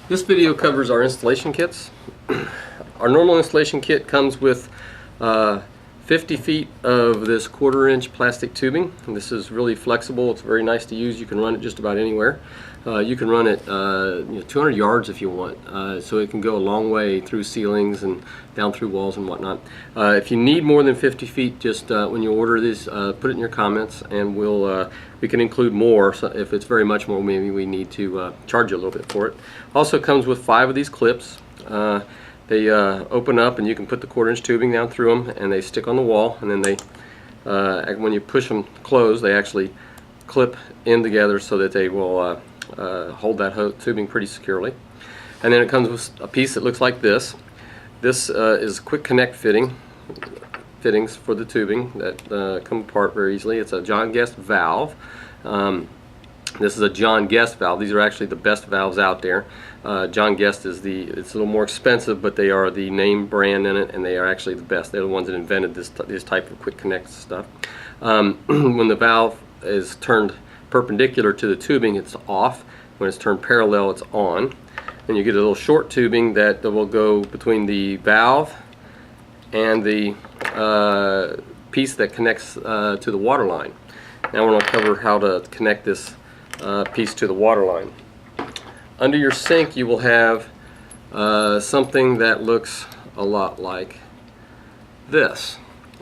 This video covers our installation kits. Our normal installation kit comes with 50 feet of this 1/4-inch plastic tubing. And this is really flexible. It's very nice to use. You can run it just about anywhere. You can run it 200 yards if you want, so it can go a long way through ceilings and down through walls and whatnot. If you need more than 50 feet, just when you order these, put it in your comments, and we can include more. So if it's very much more, maybe we need to charge you a little bit for it. Also comes with 5 of these clips. They open up and you can put the 1/4-inch tubing down through them, and they stick on the wall, and then they when you push them closed, they actually clip in together so that they will hold that tubing pretty securely. And then it comes with a piece that looks like this. This is quick connect fittings for the tubing that come apart very easily. It's a John Guest valve. This is a John Guest valve. These are actually the best valves out there. John Guest is it's a little more expensive, but they are the name brand in it, and they are actually the best. They're the ones that invented this type of quick connect stuff. When the valve is turned perpendicular to the tubing, it's off. When it's turned parallel, it's on. And you get a little short tubing that will go between the valve and the piece that connects to the water line. Now we're going to cover how to connect this piece to the water line. Under your sink you will have something that looks a lot like this.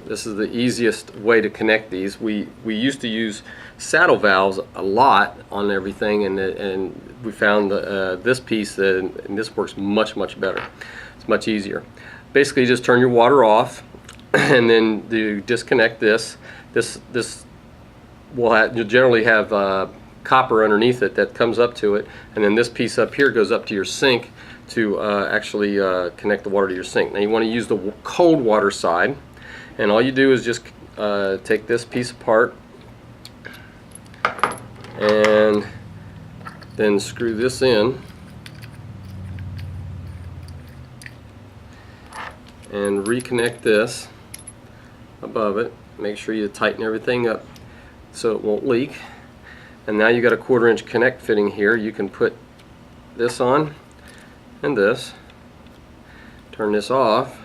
This is the easiest way to connect these. We used to use saddle valves a lot on everything, and we found this piece, and this works much better. It's much easier. Basically, you just turn your water off, and then you disconnect this. You'll generally have copper underneath it that comes up to it, and then this piece up here goes up to your sink to actually connect the water to your sink. Now you want to use the cold water side, and all you do is just take this piece apart and then screw this in and reconnect this above it. Make sure you tighten everything up so it won't leak. And now you got a 1/4-inch connect fitting here. You can put this on and this, turn this off,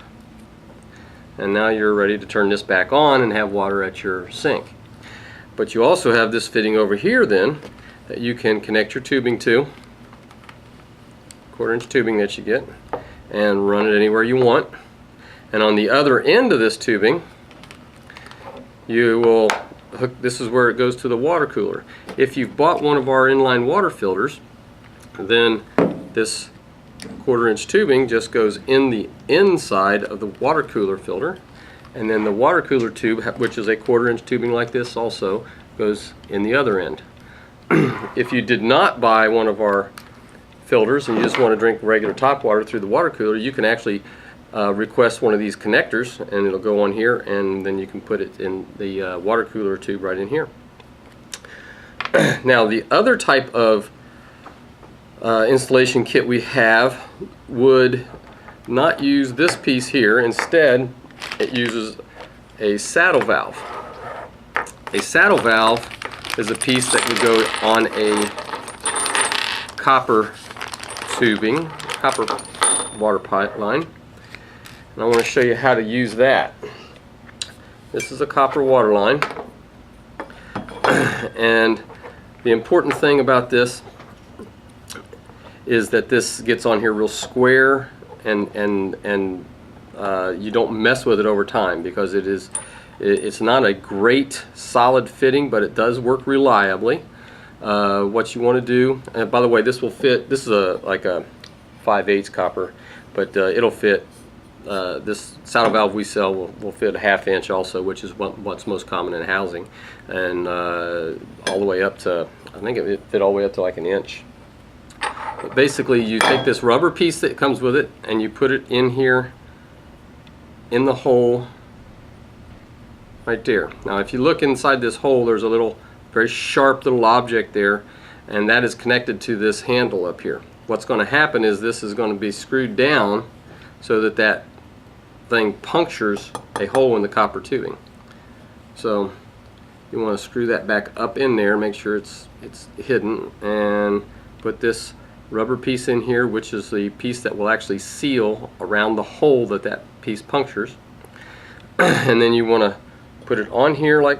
and now you're ready to turn this back on and have water at your sink. But you also have this fitting over here then that you can connect your tubing to, 1/4-inch tubing that you get, and run it anywhere you want. And on the other end of this tubing you will hook, this is where it goes to the water cooler. If you've bought one of our inline water filters, then this 1/4-inch tubing just goes in the inside of the water cooler filter, and then the water cooler tube, which is a 1/4-inch tubing like this, also goes in the other end. If you did not buy one of our filters and you just want to drink regular tap water through the water cooler, you can actually request one of these connectors, and it'll go on here, and then you can put it in the water cooler tube right in here. Now the other type of installation kit we have would not use this piece here. Instead, it uses a saddle valve. A saddle valve is a piece that would go on a copper tubing, copper water pipeline. And I want to show you how to use that. This is a copper water line, and the important thing about this is that this gets on here real square, and you don't mess with it over time, because it's not a great solid fitting, but it does work reliably. What you want to do, and by the way, this will fit. This is like a 5/8 copper, but it'll fit. This saddle valve we sell will fit a 1/2 inch also, which is what's most common in housing, and all the way up to, I think it fit all the way up to like 1 inch. But basically, you take this rubber piece that comes with it and you put it in here in the hole right there. Now if you look inside this hole, there's a little very sharp little object there, and that is connected to this handle up here. What's going to happen is this is going to be screwed down so that that thing punctures a hole in the copper tubing. So you want to screw that back up in there, make sure it's hidden, and put this rubber piece in here, which is the piece that will actually seal around the hole that that piece punctures. And then you want to put it on here like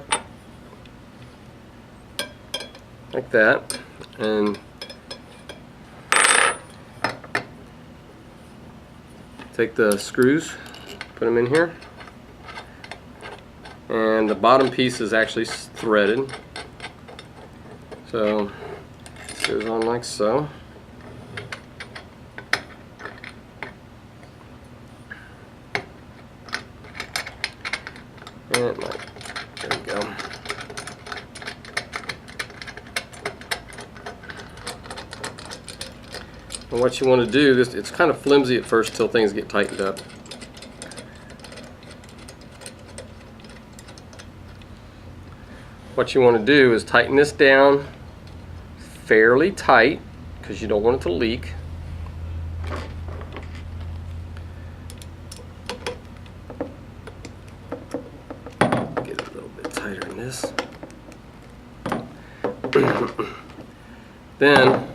that, and take the screws, put them in here, and the bottom piece is actually threaded, so this goes on like so. And it might, there we go. And what you want to do, it's kind of flimsy at first till things get tightened up. What you want to do is tighten this down fairly tight because you don't want it to leak. Get it a little bit tighter than this. Then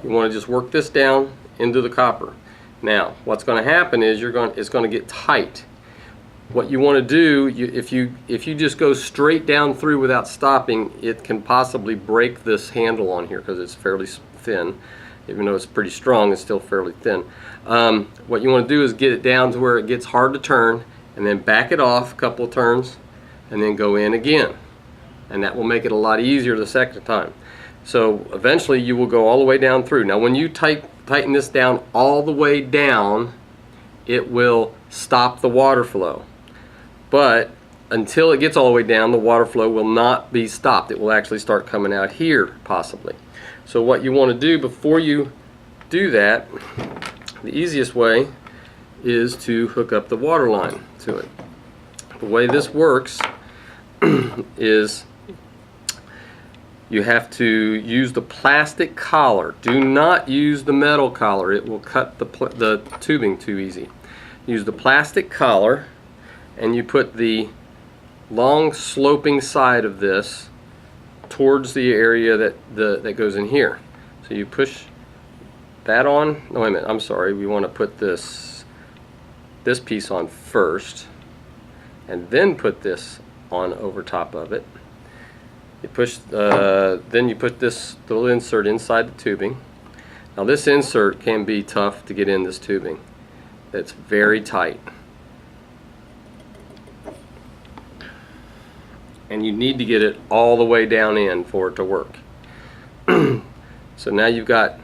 you want to just work this down into the copper. Now, what's going to happen is it's going to get tight. What you want to do, if you just go straight down through without stopping, it can possibly break this handle on here because it's fairly thin. Even though it's pretty strong, it's still fairly thin. What you want to do is get it down to where it gets hard to turn, and then back it off a couple of turns, and then go in again. And that will make it a lot easier the second time. So eventually you will go all the way down through. Now when you tighten this down all the way down, it will stop the water flow. But until it gets all the way down, the water flow will not be stopped. It will actually start coming out here possibly. So what you want to do before you do that, the easiest way is to hook up the water line to it. The way this works is you have to use the plastic collar. Do not use the metal collar. It will cut the tubing too easy. Use the plastic collar, and you put the long sloping side of this towards the area that goes in here. So you push that on. No, wait a minute. I'm sorry. We want to put this piece on first, and then put this on over top of it. You push, then you put this little insert inside the tubing. Now this insert can be tough to get in this tubing. It's very tight. And you need to get it all the way down in for it to work. So now you've got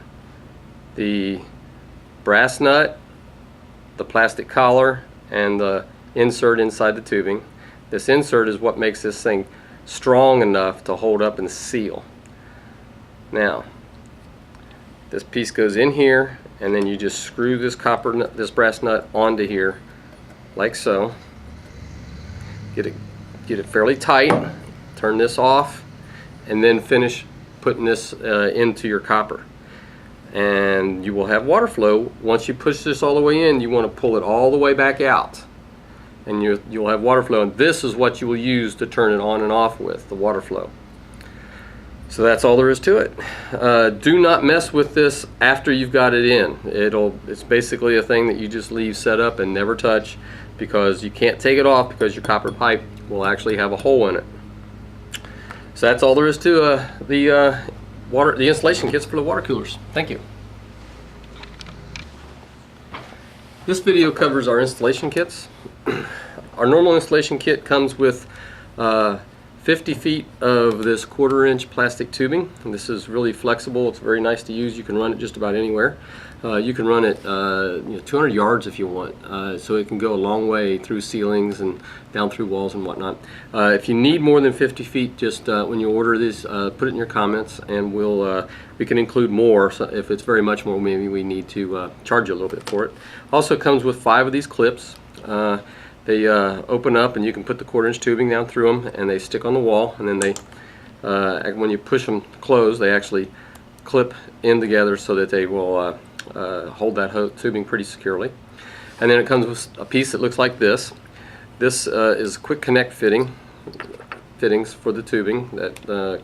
the brass nut, the plastic collar, and the insert inside the tubing. This insert is what makes this thing strong enough to hold up and seal. Now this piece goes in here, and then you just screw this brass nut onto here like so. Get it fairly tight, turn this off, and then finish putting this into your copper, and you will have water flow. Once you push this all the way in, you want to pull it all the way back out, and you'll have water flow, and this is what you will use to turn it on and off with, the water flow. So that's all there is to it. Do not mess with this after you've got it in. It's basically a thing that you just leave set up and never touch, because you can't take it off because your copper pipe will actually have a hole in it. So that's all there is to the installation kits for the water coolers. Thank you. This video covers our installation kits. Our normal installation kit comes with 50 feet of this 1/4 inch plastic tubing, and this is really flexible. It's very nice to use. You can run it just about anywhere. You can run it 200 yards if you want, so it can go a long way through ceilings and down through walls and whatnot. If you need more than 50 feet, just when you order this, put it in your comments, and we can include more. So if it's very much more, maybe we need to charge you a little bit for it. Also comes with 5 of these clips. They open up, and you can put the 1/4 inch tubing down through them, and they stick on the wall, and then they when you push them closed, they actually clip in together so that they will hold that tubing pretty securely. And then it comes with a piece that looks like this. This is quick connect fittings for the tubing that